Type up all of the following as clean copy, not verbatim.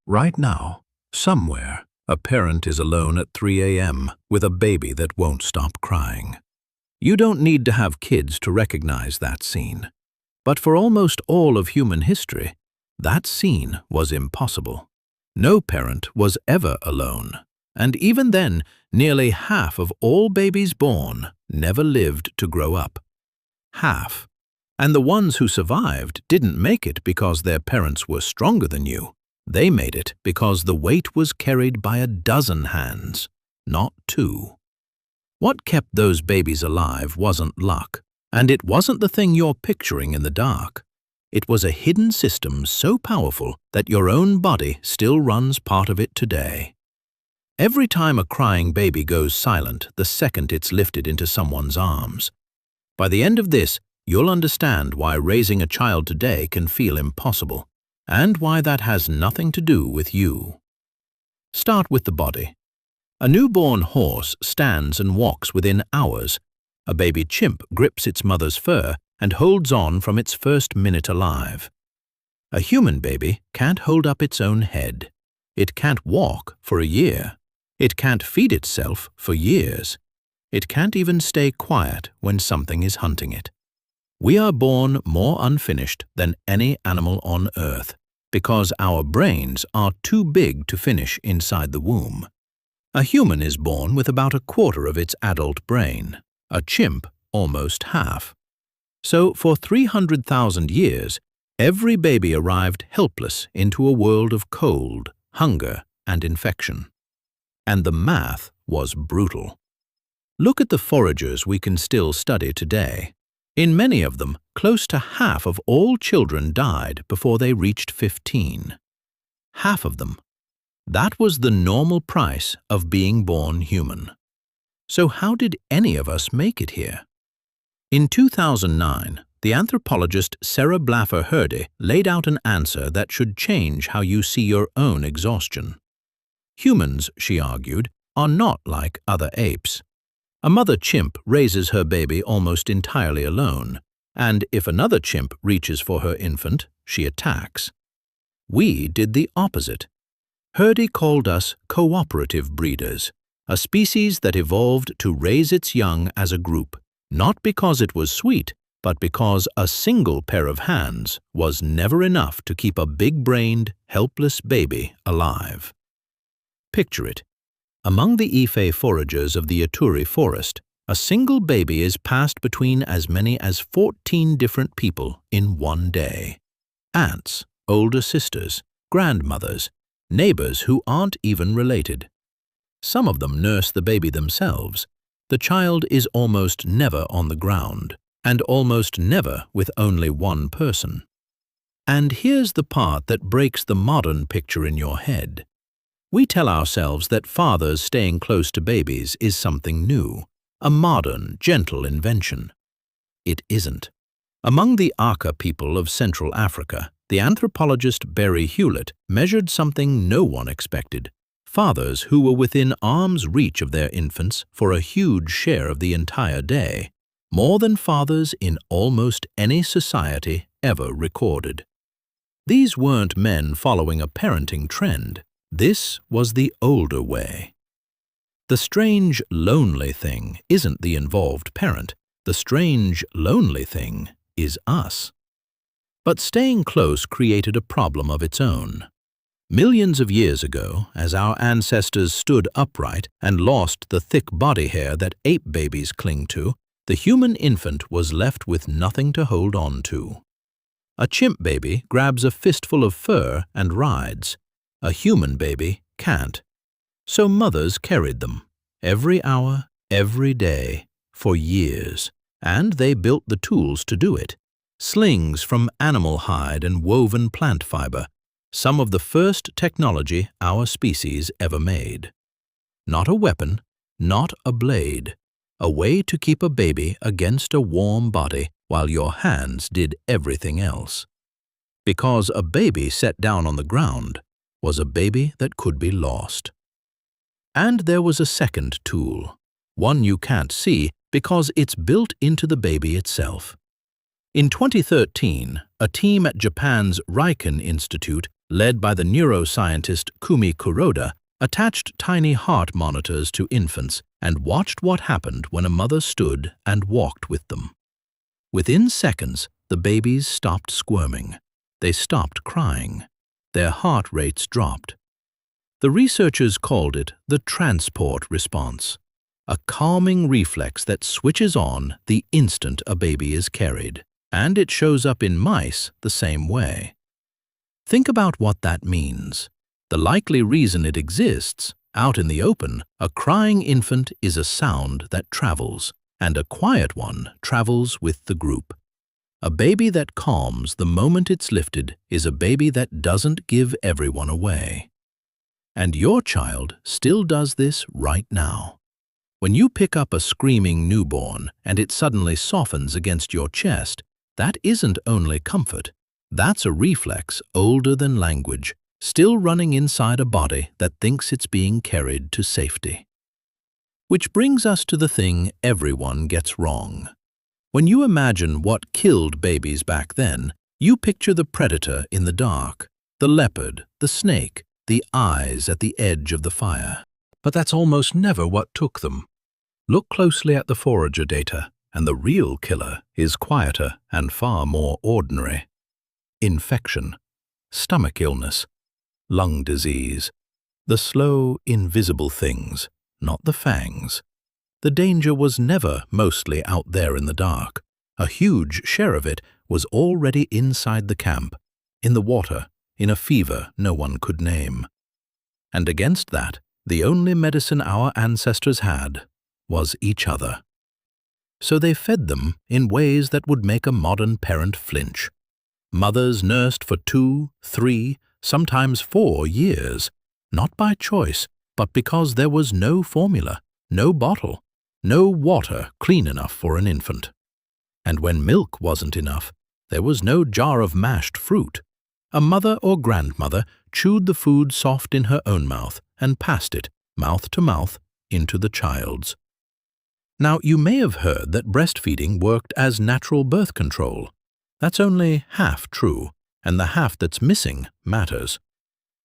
Right now, somewhere, a parent is alone at 3 a.m. with a baby that won't stop crying. You don't need to have kids to recognize that scene. But for almost all of human history, that scene was impossible. No parent was ever alone. And even then, nearly half of all babies born never lived to grow up. Half. And the ones who survived didn't make it because their parents were stronger than you. They made it because the weight was carried by a dozen hands, not two. What kept those babies alive wasn't luck, and it wasn't the thing you're picturing in the dark. It was a hidden system so powerful that your own body still runs part of it today. Every time a crying baby goes silent the second it's lifted into someone's arms. By the end of this, you'll understand why raising a child today can feel impossible, and why that has nothing to do with you. Start with the body. A newborn horse stands and walks within hours. A baby chimp grips its mother's fur and holds on from its first minute alive. A human baby can't hold up its own head. It can't walk for a year. It can't feed itself for years. It can't even stay quiet when something is hunting it. We are born more unfinished than any animal on Earth because our brains are too big to finish inside the womb. A human is born with about a quarter of its adult brain, a chimp almost half. So for 300,000 years, every baby arrived helpless into a world of cold, hunger, and infection. And the math was brutal. Look at the foragers we can still study today. In many of them, close to half of all children died before they reached 15. Half of them. That was the normal price of being born human. So how did any of us make it here? In 2009, the anthropologist Sarah Blaffer Hrdy laid out an answer that should change how you see your own exhaustion. Humans, she argued, are not like other apes. A mother chimp raises her baby almost entirely alone, and if another chimp reaches for her infant, she attacks. We did the opposite. Hrdy called us cooperative breeders, a species that evolved to raise its young as a group, not because it was sweet, but because a single pair of hands was never enough to keep a big-brained, helpless baby alive. Picture it. Among the Ife foragers of the Ituri forest, a single baby is passed between as many as 14 different people in one day. Aunts, older sisters, grandmothers, neighbors who aren't even related. Some of them nurse the baby themselves. The child is almost never on the ground, and almost never with only one person. And here's the part that breaks the modern picture in your head. We tell ourselves that fathers staying close to babies is something new, a modern, gentle invention. It isn't. Among the Aka people of Central Africa, the anthropologist Barry Hewlett measured something no one expected: fathers who were within arm's reach of their infants for a huge share of the entire day, more than fathers in almost any society ever recorded. These weren't men following a parenting trend. This was the older way. The strange, lonely thing isn't the involved parent. The strange, lonely thing is us. But staying close created a problem of its own. Millions of years ago, as our ancestors stood upright and lost the thick body hair that ape babies cling to, the human infant was left with nothing to hold on to. A chimp baby grabs a fistful of fur and rides. A human baby can't. So mothers carried them, every hour, every day, for years, and they built the tools to do it. Slings from animal hide and woven plant fiber, some of the first technology our species ever made. Not a weapon, not a blade, a way to keep a baby against a warm body while your hands did everything else. Because a baby set down on the ground was a baby that could be lost. And there was a second tool, one you can't see because it's built into the baby itself. In 2013, a team at Japan's Riken Institute led by the neuroscientist Kumi Kuroda, attached tiny heart monitors to infants and watched what happened when a mother stood and walked with them. Within seconds, the babies stopped squirming. They stopped crying. Their heart rates dropped. The researchers called it the transport response, a calming reflex that switches on the instant a baby is carried, and it shows up in mice the same way. Think about what that means. The likely reason it exists, out in the open, a crying infant is a sound that travels, and a quiet one travels with the group. A baby that calms the moment it's lifted is a baby that doesn't give everyone away. And your child still does this right now. When you pick up a screaming newborn and it suddenly softens against your chest, that isn't only comfort. That's a reflex older than language, still running inside a body that thinks it's being carried to safety. Which brings us to the thing everyone gets wrong. When you imagine what killed babies back then, you picture the predator in the dark, the leopard, the snake, the eyes at the edge of the fire. But that's almost never what took them. Look closely at the forager data, and the real killer is quieter and far more ordinary. Infection, stomach illness, lung disease, the slow, invisible things, not the fangs. The danger was never mostly out there in the dark. A huge share of it was already inside the camp, in the water, in a fever no one could name. And against that, the only medicine our ancestors had was each other. So they fed them in ways that would make a modern parent flinch. Mothers nursed for 2, 3, sometimes 4 years, not by choice, but because there was no formula, no bottle, no water clean enough for an infant. And when milk wasn't enough, there was no jar of mashed fruit. A mother or grandmother chewed the food soft in her own mouth and passed it, mouth to mouth, into the child's. Now, you may have heard that breastfeeding worked as natural birth control. That's only half true, and the half that's missing matters.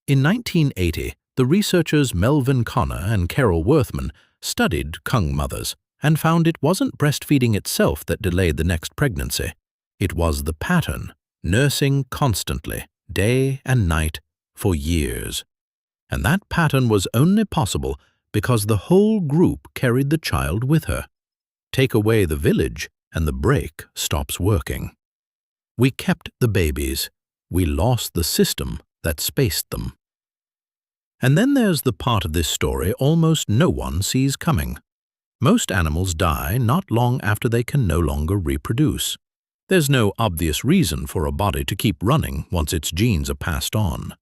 In 1980, the researchers Melvin Connor and Carol Worthman studied Kung mothers and found it wasn't breastfeeding itself that delayed the next pregnancy. It was the pattern, nursing constantly, day and night, for years. And that pattern was only possible because the whole group carried the child with her. Take away the village, and the brake stops working. We kept the babies. We lost the system that spaced them. And then there's the part of this story almost no one sees coming. Most animals die not long after they can no longer reproduce. There's no obvious reason for a body to keep running once its genes are passed on.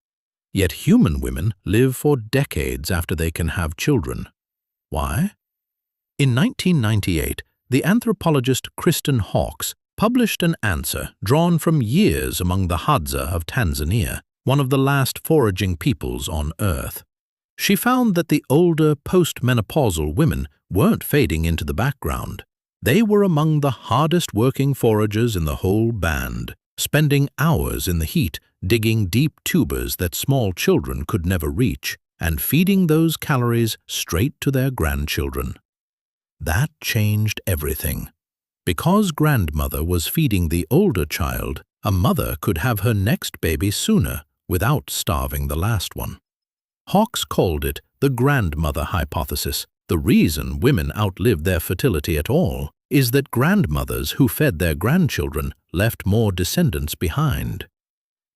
Yet human women live for decades after they can have children. Why? In 1998, the anthropologist Kristen Hawkes published an answer drawn from years among the Hadza of Tanzania, one of the last foraging peoples on Earth. She found that the older postmenopausal women weren't fading into the background. They were among the hardest working foragers in the whole band, spending hours in the heat digging deep tubers that small children could never reach, and feeding those calories straight to their grandchildren. That changed everything. Because grandmother was feeding the older child, a mother could have her next baby sooner without starving the last one. Hawkes called it the grandmother hypothesis. The reason women outlived their fertility at all is that grandmothers who fed their grandchildren left more descendants behind.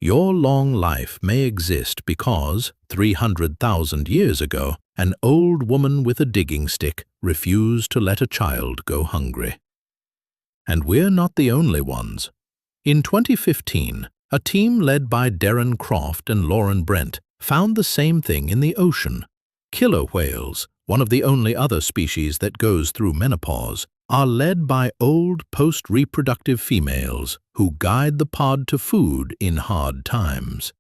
Your long life may exist because, 300,000 years ago, an old woman with a digging stick refused to let a child go hungry. And we're not the only ones. In 2015, a team led by Darren Croft and Lauren Brent found the same thing in the ocean. Killer whales, one of the only other species that goes through menopause, are led by old post-reproductive females who guide the pod to food in hard times.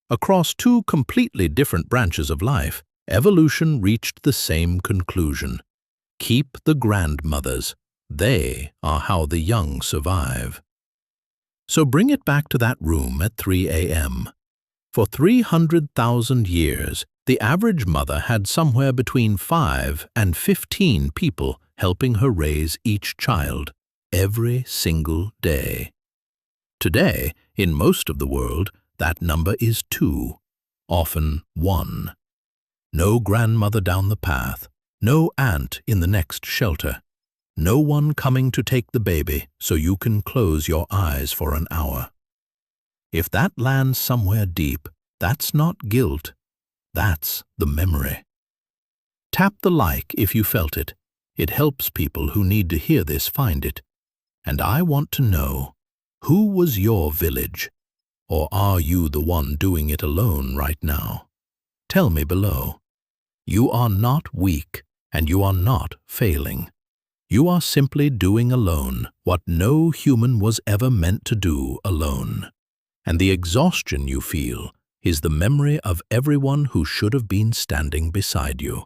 Across 2 completely different branches of life, evolution reached the same conclusion. Keep the grandmothers. They are how the young survive. So bring it back to that room at 3 a.m. For 300,000 years, the average mother had somewhere between 5 and 15 people helping her raise each child every single day. Today, in most of the world, that number is 2, often 1. No grandmother down the path, no aunt in the next shelter, no one coming to take the baby so you can close your eyes for an hour. If that lands somewhere deep, that's not guilt, that's the memory. Tap the like if you felt it. It helps people who need to hear this find it. And I want to know, who was your village? Or are you the one doing it alone right now? Tell me below. You are not weak, and you are not failing. You are simply doing alone what no human was ever meant to do alone. And the exhaustion you feel is the memory of everyone who should have been standing beside you.